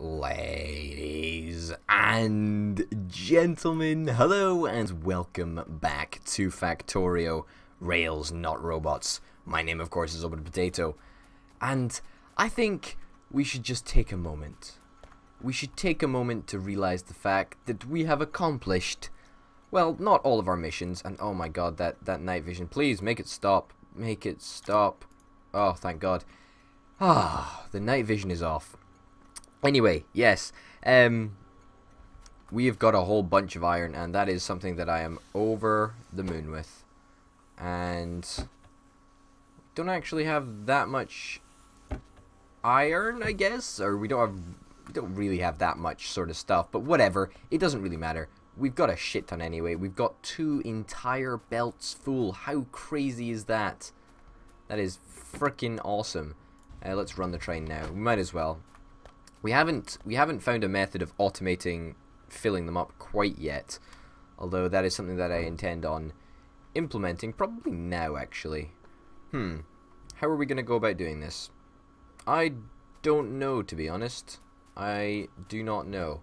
Ladies and gentlemen, hello and welcome back to Factorio, Rails Not Robots. My name of course is Open Potato, and I think we should just take a moment. We should take a moment to realize the fact that we have accomplished, well, not all of our missions, and oh my god, that night vision, please make it stop, make it stop. Oh, thank god. The night vision is off. Anyway, yes, we have got a whole bunch of iron, and that is something that I am over the moon with. And don't actually have that much iron, I guess, or we don't really have that much sort of stuff, but whatever, it doesn't really matter. We've got a shit ton anyway. We've got 2 entire belts full. How crazy is that? That is freaking awesome. Let's run the train now. We might as well. We haven't found a method of automating filling them up quite yet, although that is something that I intend on implementing probably now, actually. How are we going to go about doing this? I don't know, to be honest. I do not know.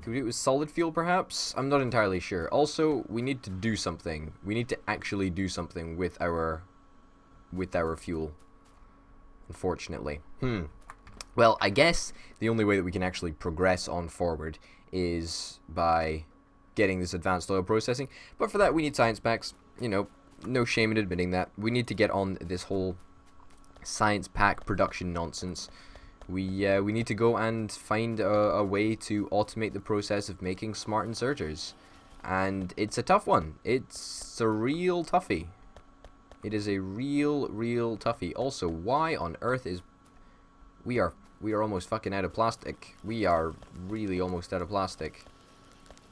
Could we do it with solid fuel, perhaps? I'm not entirely sure. Also, we need to do something. We need to actually do something with our fuel, unfortunately. Well, I guess the only way that we can actually progress on forward is by getting this advanced oil processing. But for that, we need science packs. You know, no shame in admitting that. We need to get on this whole science pack production nonsense. We need to go and find a way to automate the process of making smart inserters. And it's a tough one. It's a real toughie. It is a real toughie. Also, why on earth is... We are almost fucking out of plastic. We are really almost out of plastic.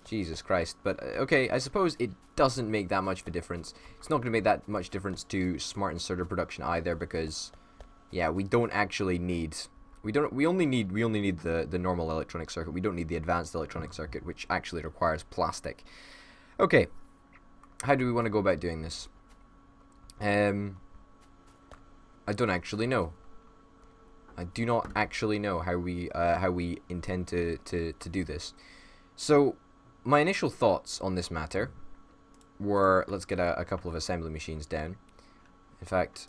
Jesus Christ. But, okay, I suppose it doesn't make that much of a difference. It's not going to make that much difference to smart inserter production either, because, yeah, we don't actually need... We only need the normal electronic circuit. We don't need the advanced electronic circuit, which actually requires plastic. Okay. How do we want to go about doing this? I don't actually know. I do not actually know how we intend to do this. So, my initial thoughts on this matter were, let's get a couple of assembly machines down. In fact,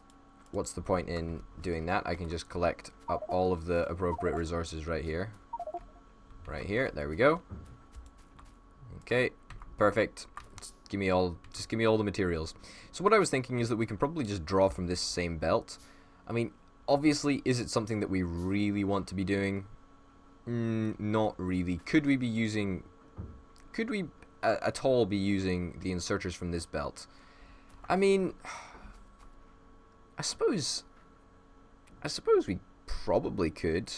what's the point in doing that? I can just collect up all of the appropriate resources right here. Right here, there we go. Okay, perfect. Just give me all the materials. So what I was thinking is that we can probably just draw from this same belt. I mean, obviously, is it something that we really want to be doing? Not really. Could we at all be using the inserters from this belt? I mean, I suppose we probably could.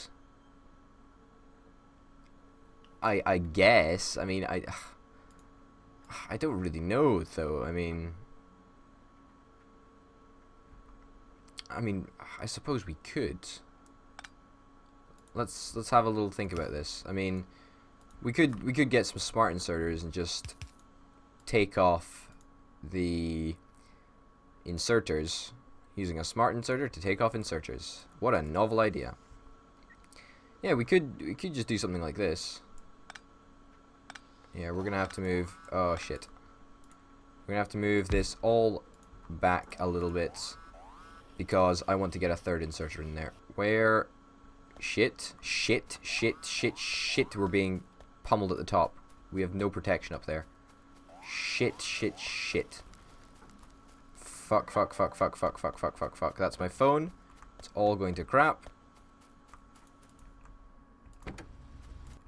I guess. I mean, I don't really know, though. I mean, I suppose we could. Let's have a little think about this. I mean, we could get some smart inserters and just take off the inserters using a smart inserter to take off inserters. What a novel idea. Yeah, we could just do something like this. Yeah, we're gonna have to move. Oh shit. We're gonna have to move this all back a little bit, because I want to get a third inserter in there. Where? Shit. We're being pummeled at the top. We have no protection up there. Shit. Fuck. That's my phone. It's all going to crap.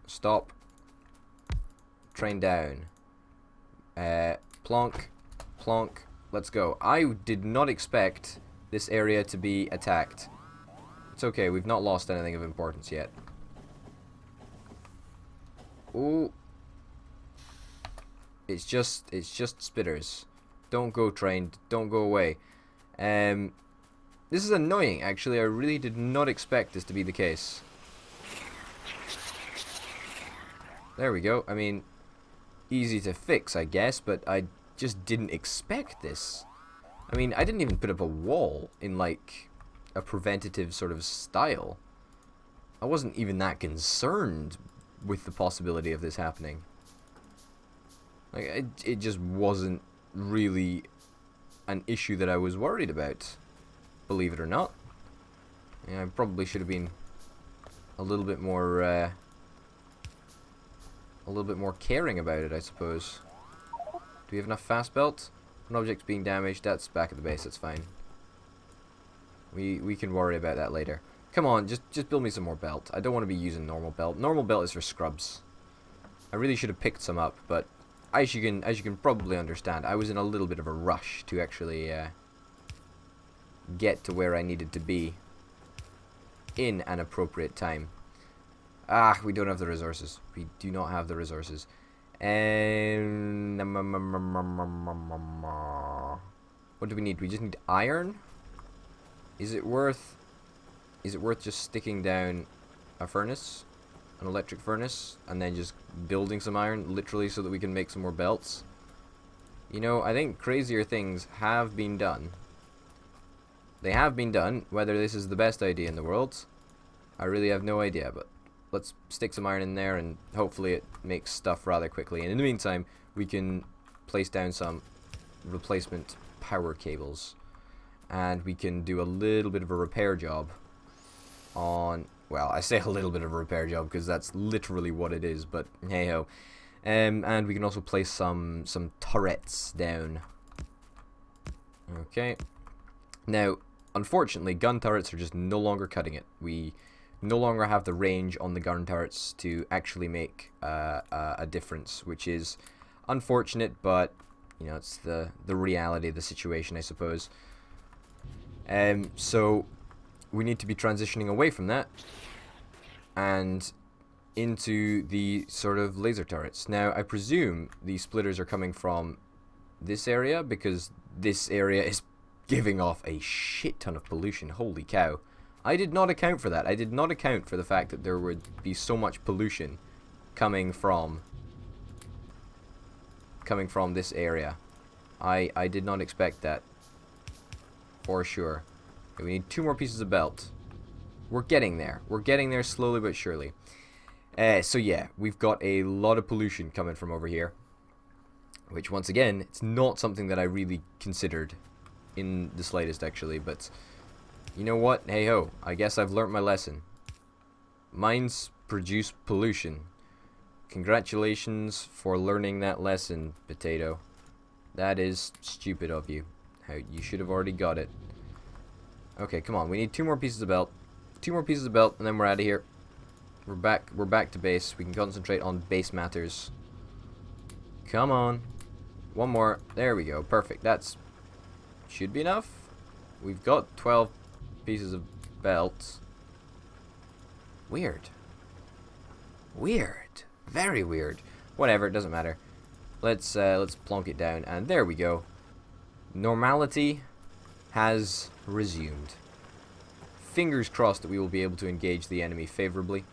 Stop. Train down. Plonk. Let's go. I did not expect this area to be attacked. It's okay, we've not lost anything of importance yet. Ooh. It's just spitters. Don't go, train. Don't go away. This is annoying, actually. I really did not expect this to be the case. There we go. I mean, easy to fix, I guess, but I just didn't expect this. I mean, I didn't even put up a wall in, like, a preventative sort of style. I wasn't even that concerned with the possibility of this happening. Like, it just wasn't really an issue that I was worried about, believe it or not. Yeah, I probably should have been a little bit more caring about it, I suppose. Do we have enough fast belt? An object's being damaged. That's back at the base. That's fine. We can worry about that later. Come on, just build me some more belt. I don't want to be using normal belt. Normal belt is for scrubs. I really should have picked some up, but as you can probably understand, I was in a little bit of a rush to actually get to where I needed to be in an appropriate time. Ah, we don't have the resources. We do not have the resources. And what do we need? We just need iron. Is it worth just sticking down a furnace, an electric furnace, and then just building some iron, literally, so that we can make some more belts? You know, I think crazier things have been done. They have been done. Whether this is the best idea in the world, I really have no idea, but let's stick some iron in there, and hopefully it makes stuff rather quickly. And in the meantime, we can place down some replacement power cables, and we can do a little bit of a repair job on, well, I say a little bit of a repair job because that's literally what it is, but hey ho. And we can also place some turrets down. Okay. Now, unfortunately, gun turrets are just no longer cutting it. We no longer have the range on the gun turrets to actually make a difference, which is unfortunate, but you know, it's the reality of the situation, I suppose. So we need to be transitioning away from that and into the sort of laser turrets. Now, I presume the splitters are coming from this area, because this area is giving off a shit ton of pollution. Holy cow. I did not account for that. I did not account for the fact that there would be so much pollution coming from this area. I did not expect that, for sure. Okay, we need 2 more pieces of belt. We're getting there. We're getting there slowly but surely. So yeah, we've got a lot of pollution coming from over here, which once again, it's not something that I really considered in the slightest, actually, but you know what? Hey ho, I guess I've learnt my lesson. Mines produce pollution. Congratulations for learning that lesson, Potato. That is stupid of you. How you should have already got it. Okay, come on. We need 2 more pieces of belt. 2 more pieces of belt, and then we're out of here. We're back to base. We can concentrate on base matters. Come on. 1 more. There we go. Perfect. That's should be enough. We've got 12 pieces of belt. Weird. Weird. Very weird. Whatever, it doesn't matter. Let's plonk it down, and there we go. Normality has resumed. Fingers crossed that we will be able to engage the enemy favorably.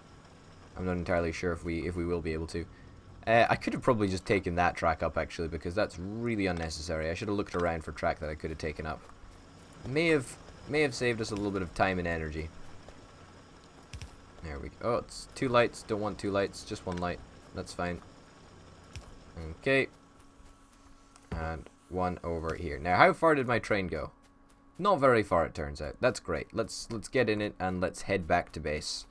I'm not entirely sure if we will be able to. I could have probably just taken that track up, actually, because that's really unnecessary. I should have looked around for track that I could have taken up. May have saved us a little bit of time and energy. There we go. Oh, it's 2 lights. Don't want 2 lights. Just 1 light. That's fine. Okay. And 1 over here. Now, how far did my train go? Not very far, it turns out. That's great. Let's get in it and let's head back to base.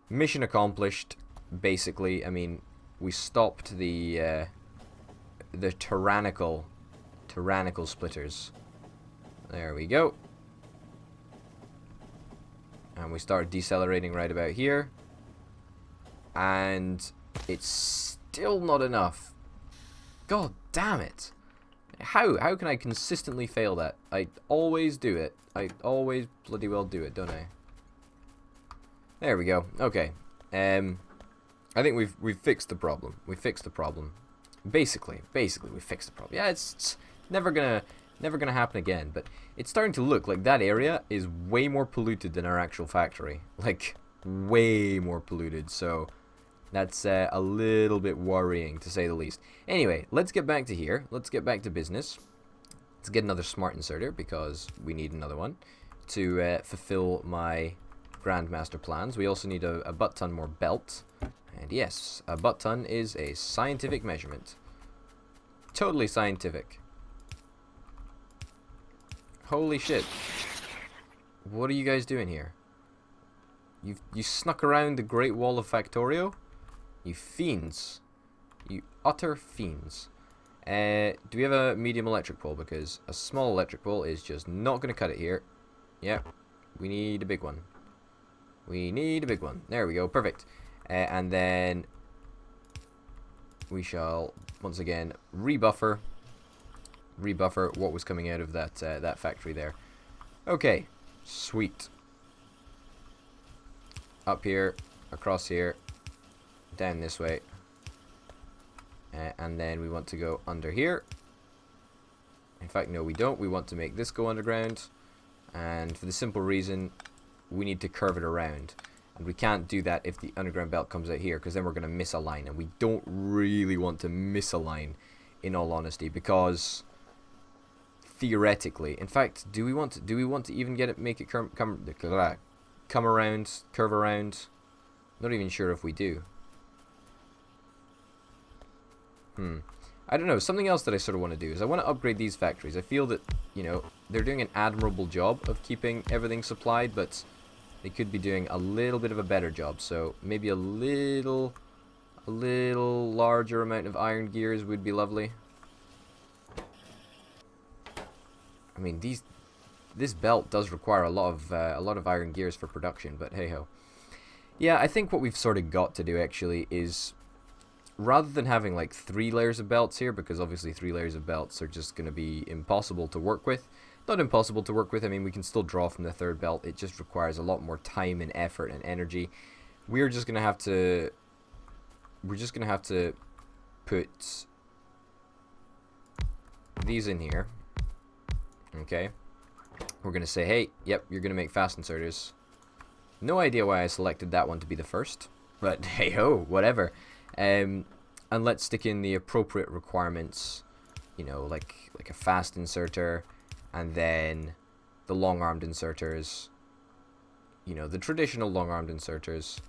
Mission accomplished. Basically, I mean, we stopped the tyrannical splitters. There we go. And we start decelerating right about here. And it's still not enough. God damn it. How can I consistently fail that? I always do it. I always bloody well do it, don't I? There we go. Okay. I think we've fixed the problem. We fixed the problem. Basically we fixed the problem. Yeah, it's never gonna happen again, but it's starting to look like that area is way more polluted than our actual factory. Like, way more polluted, so that's a little bit worrying, to say the least. Anyway, let's get back to here. Let's get back to business. Let's get another smart inserter, because we need another one to fulfill my grand master plans. We also need a butt ton more belt. And yes, a butt ton is a scientific measurement. Totally scientific. Holy shit. What are you guys doing here? You snuck around the Great Wall of Factorio? You fiends. You utter fiends. Do we have a medium electric pole? Because a small electric pole is just not going to cut it here. Yeah, we need a big one. We need a big one. There we go, perfect. And then we shall once again rebuffer what was coming out of that factory there. Okay, sweet. Up here, across here, down this way. And then we want to go under here. In fact, no, we don't. We want to make this go underground. And for the simple reason, we need to curve it around. And we can't do that if the underground belt comes out here, because then we're going to misalign. And we don't really want to misalign, in all honesty, because theoretically, in fact, do we want to even get it, make it come around, curve around? Not even sure if we do. I don't know. Something else that I sort of want to do is I want to upgrade these factories. I feel that, you know, they're doing an admirable job of keeping everything supplied, but they could be doing a little bit of a better job. So maybe a little larger amount of iron gears would be lovely. I mean, this belt does require a lot of iron gears for production, but hey ho. Yeah, I think what we've sort of got to do actually is, rather than having like 3 layers of belts here, because obviously 3 layers of belts are just going to be impossible to work with. Not impossible to work with, I mean, we can still draw from the 3rd belt. It just requires a lot more time and effort and energy. We're just going to have to put these in here. Okay. We're going to say, hey, yep, you're going to make fast inserters. No idea why I selected that one to be the first, but hey ho, whatever. And let's stick in the appropriate requirements, you know, like a fast inserter, and then the long-armed inserters, you know, the traditional long-armed inserters.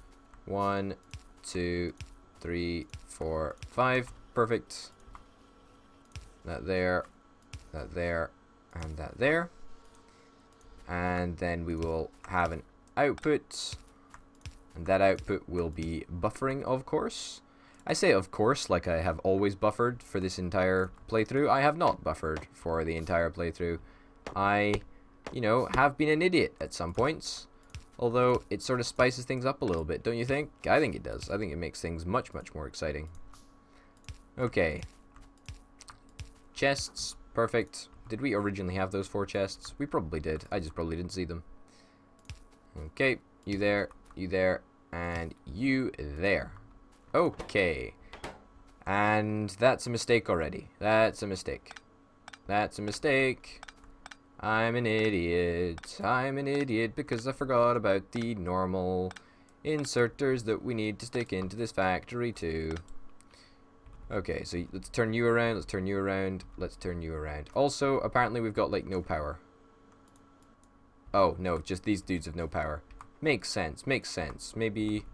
1, 2, 3, 4, 5, perfect. That there, and that there. And then we will have an output, and that output will be buffering, of course. I say of course like I have always buffered for this entire playthrough. I have not buffered for the entire playthrough. I, you know, have been an idiot at some points. Although it sort of spices things up a little bit, don't you think? I think it does. I think it makes things much, much more exciting. Okay. Chests, perfect. Did we originally have those 4 chests? We probably did. I just probably didn't see them. Okay, you there, and you there. Okay. And that's a mistake already. That's a mistake. That's a mistake. I'm an idiot. I'm an idiot because I forgot about the normal inserters that we need to stick into this factory too. Okay, so let's turn you around, let's turn you around, let's turn you around. Also, apparently we've got like no power. Oh, no, just these dudes have no power. Makes sense, makes sense. Maybe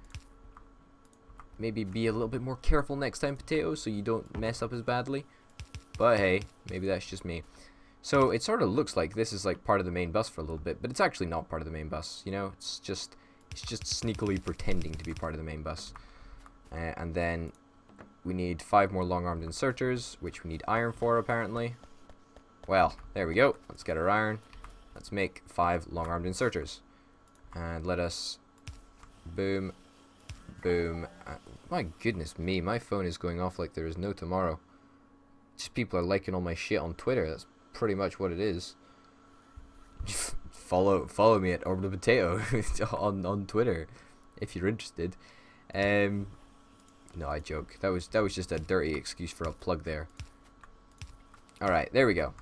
be a little bit more careful next time, Potato, so you don't mess up as badly. But hey, maybe that's just me. So it sort of looks like this is like part of the main bus for a little bit, but it's actually not part of the main bus, you know? It's just sneakily pretending to be part of the main bus. And then we need 5 more long-armed inserters, which we need iron for, apparently. Well, there we go. Let's get our iron. Let's make 5 long-armed inserters. And let us... boom. Boom. My goodness me, my phone is going off like there is no tomorrow. Just people are liking all my shit on Twitter. That's pretty much what it is. follow me at Orbital Potato on Twitter if you're interested. No, I joke. That was just a dirty excuse for a plug there. All right, there we go.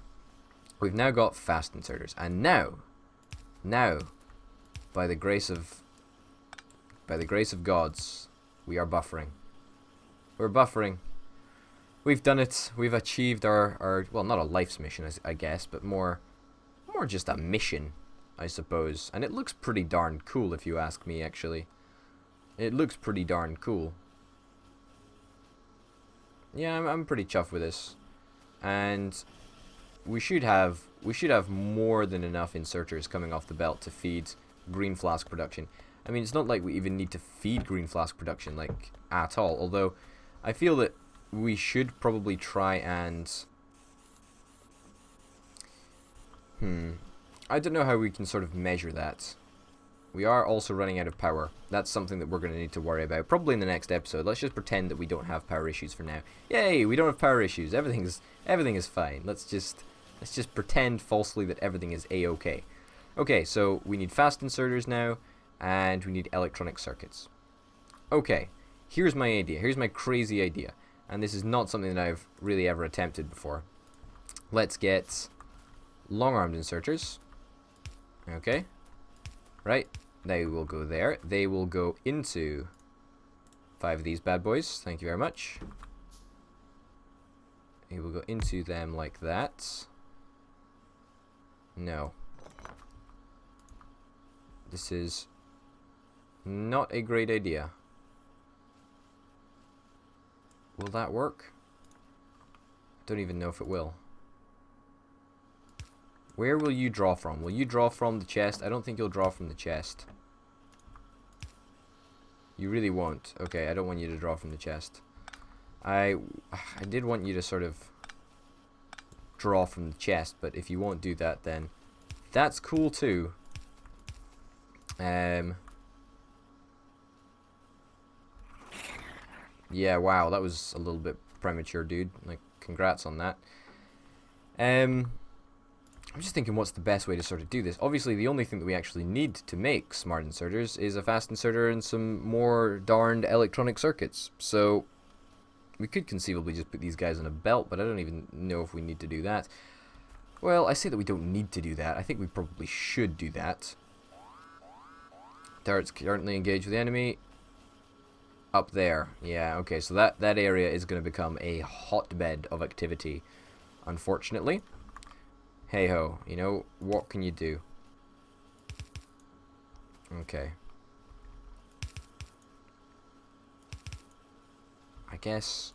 We've now got fast inserters, and now, by the grace of gods, we are buffering. We're buffering. We've done it. We've achieved our well, not a life's mission, I guess, but more just a mission. I suppose. And it looks pretty darn cool, if you ask me, actually. It looks pretty darn cool. Yeah, I'm pretty chuffed with this. And we should have more than enough inserters coming off the belt to feed green flask production. I mean, it's not like we even need to feed green flask production, like, at all. Although, I feel that we should probably try and... I don't know how we can sort of measure that. We are also running out of power. That's something that we're going to need to worry about. Probably in the next episode. Let's just pretend that we don't have power issues for now. Yay, we don't have power issues. Everything is fine. Let's just pretend falsely that everything is A-okay. Okay, so we need fast inserters now, and we need electronic circuits. Okay, here's my idea. Here's my crazy idea. And this is not something that I've really ever attempted before. Let's get long-armed inserters. Okay. Right. They will go there. They will go into 5 of these bad boys. Thank you very much. They will go into them like that. No. This is not a great idea. Will that work? Don't even know if it will. Where will you draw from? Will you draw from the chest? I don't think you'll draw from the chest. You really won't. Okay, I don't want you to draw from the chest. I did want you to sort of draw from the chest, but if you won't do that, then that's cool too. Yeah, wow, that was a little bit premature, dude. Like, congrats on that. I'm just thinking what's the best way to sort of do this. Obviously, the only thing that we actually need to make smart inserters is a fast inserter and some more darned electronic circuits. So, we could conceivably just put these guys on a belt, but I don't even know if we need to do that. Well, I say that we don't need to do that. I think we probably should do that. Turrets currently engaged with the enemy. Up there. Yeah, okay, so that area is going to become a hotbed of activity, unfortunately. Hey-ho, you know, what can you do? Okay. I guess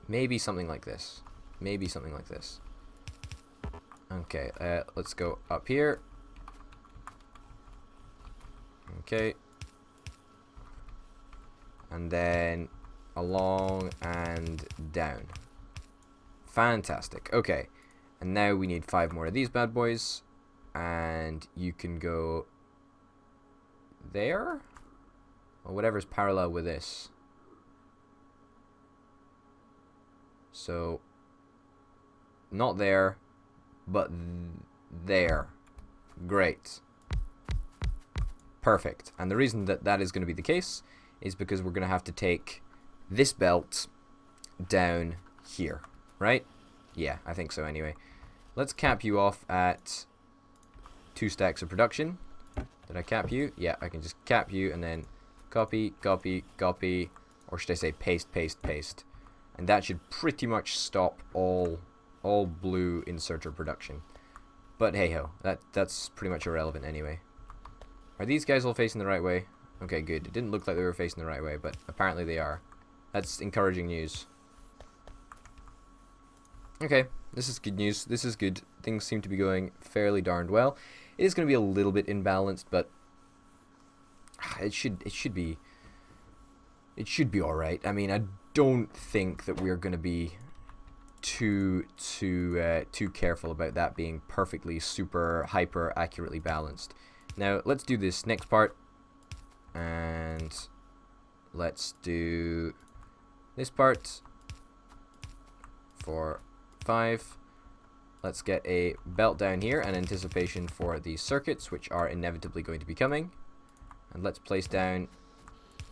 maybe something like this. Maybe something like this. Okay, let's go up here. Okay. And then along and down. Fantastic. Okay. And now we need 5 more of these bad boys. And you can go there? Or whatever's parallel with this. So, not there, but there. Great. Perfect. And the reason that that is going to be the case is because we're going to have to take this belt down here. Right? Yeah, I think so anyway. Let's cap you off at 2 stacks of production. Did I cap you? Yeah, I can just cap you and then copy, copy, copy, or should I say paste, paste, paste. And that should pretty much stop all blue inserter production. But hey ho, that's pretty much irrelevant anyway. Are these guys all facing the right way? Okay, good. It didn't look like they were facing the right way, but apparently they are. That's encouraging news. Okay, this is good news. This is good. Things seem to be going fairly darned well. It is going to be a little bit imbalanced, but it should be all right. I mean, I don't think that we're going to be too careful about that being perfectly super hyper accurately balanced. Now, let's do this next part, and let's do this part for 5. Let's get a belt down here in anticipation for the circuits, which are inevitably going to be coming. And let's place down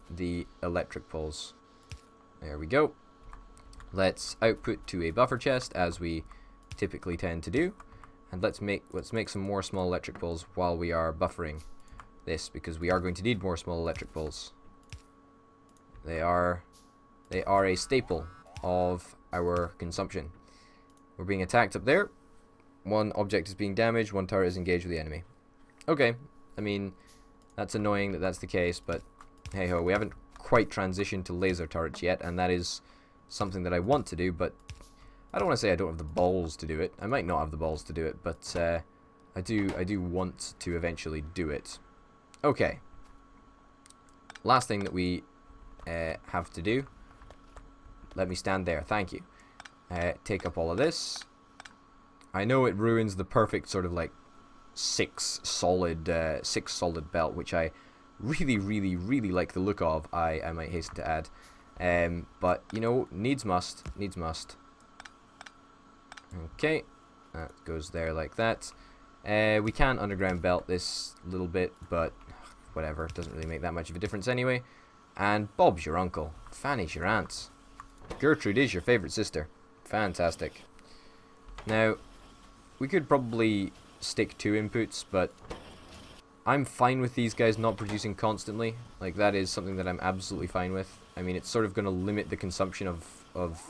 the electric poles. There we go. Let's output to a buffer chest, as we typically tend to do. And let's make some more small electric poles while we are buffering this, because we are going to need more small electric poles. They are a staple of our consumption. We're being attacked up there. One object is being damaged, one turret is engaged with the enemy. Okay, I mean, that's annoying that that's the case, but hey ho, we haven't quite transitioned to laser turrets yet, and that is something that I want to do, but I don't want to say I don't have the balls to do it. I might not have the balls to do it, but I do want to eventually do it. Okay. Last thing that we have to do. Let me stand there. Thank you. Take up all of this. I know it ruins the perfect sort of like six solid belt, which I really like the look of. I might hasten to add. But you know, needs must. Okay, that goes there like that. We can underground belt this little bit, but whatever, it doesn't really make that much of a difference anyway. And Bob's your uncle, Fanny's your aunt, Gertrude is your favourite sister. Fantastic. Now, we could probably stick 2 inputs, but I'm fine with these guys not producing constantly. Like, that is something that I'm absolutely fine with. I mean, it's sort of going to limit the consumption of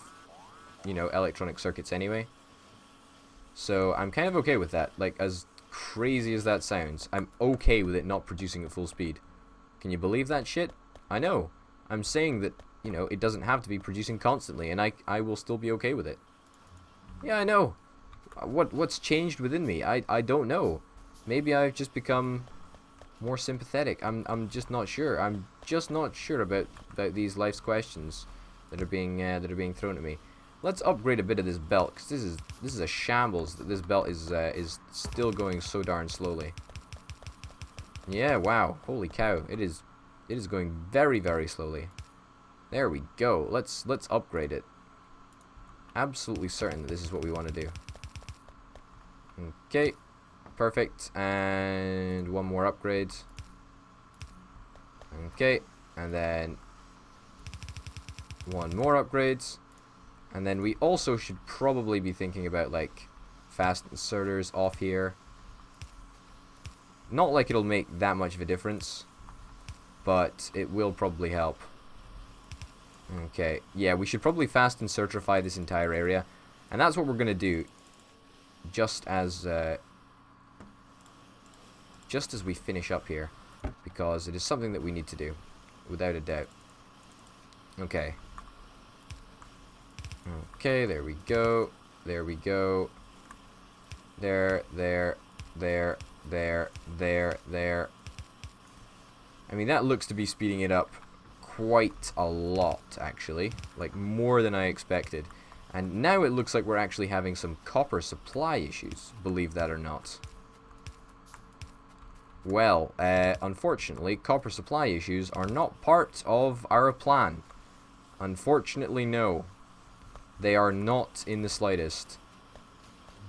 you know, electronic circuits anyway. So I'm kind of okay with that. Like, as crazy as that sounds, I'm okay with it not producing at full speed. Can you believe that shit? I know. I'm saying that, you know, it doesn't have to be producing constantly, and I will still be okay with it. Yeah, I know. What's changed within me? I don't know. Maybe I've just become more sympathetic. I'm just not sure. I'm just not sure about these life's questions that are being thrown at me. Let's upgrade a bit of this belt, because this is a shambles that this belt is still going so darn slowly. Yeah, wow, holy cow, it is going very slowly. There we go. Let's upgrade it. Absolutely certain that this is what we want to do. Okay, perfect, and one more upgrade. Okay, and then one more upgrade. And then we also should probably be thinking about, like, fast inserters off here. Not like it'll make that much of a difference, but it will probably help. Okay, yeah, we should probably fast insertify this entire area. And that's what we're going to do, just as we finish up here. Because it is something that we need to do, without a doubt. Okay. Okay, there we go. There we go. There. I mean, that looks to be speeding it up quite a lot, actually. Like, more than I expected. And now it looks like we're actually having some copper supply issues, believe that or not. Well, unfortunately, copper supply issues are not part of our plan. Unfortunately, no. They are not in the slightest.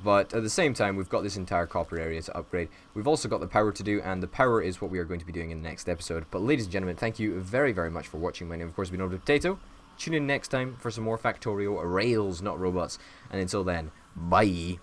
But at the same time, we've got this entire copper area to upgrade. We've also got the power to do, and the power is what we are going to be doing in the next episode. But ladies and gentlemen, thank you very much for watching. My name, of course, has been Potato. Tune in next time for some more Factorio Rails, not robots. And until then, bye.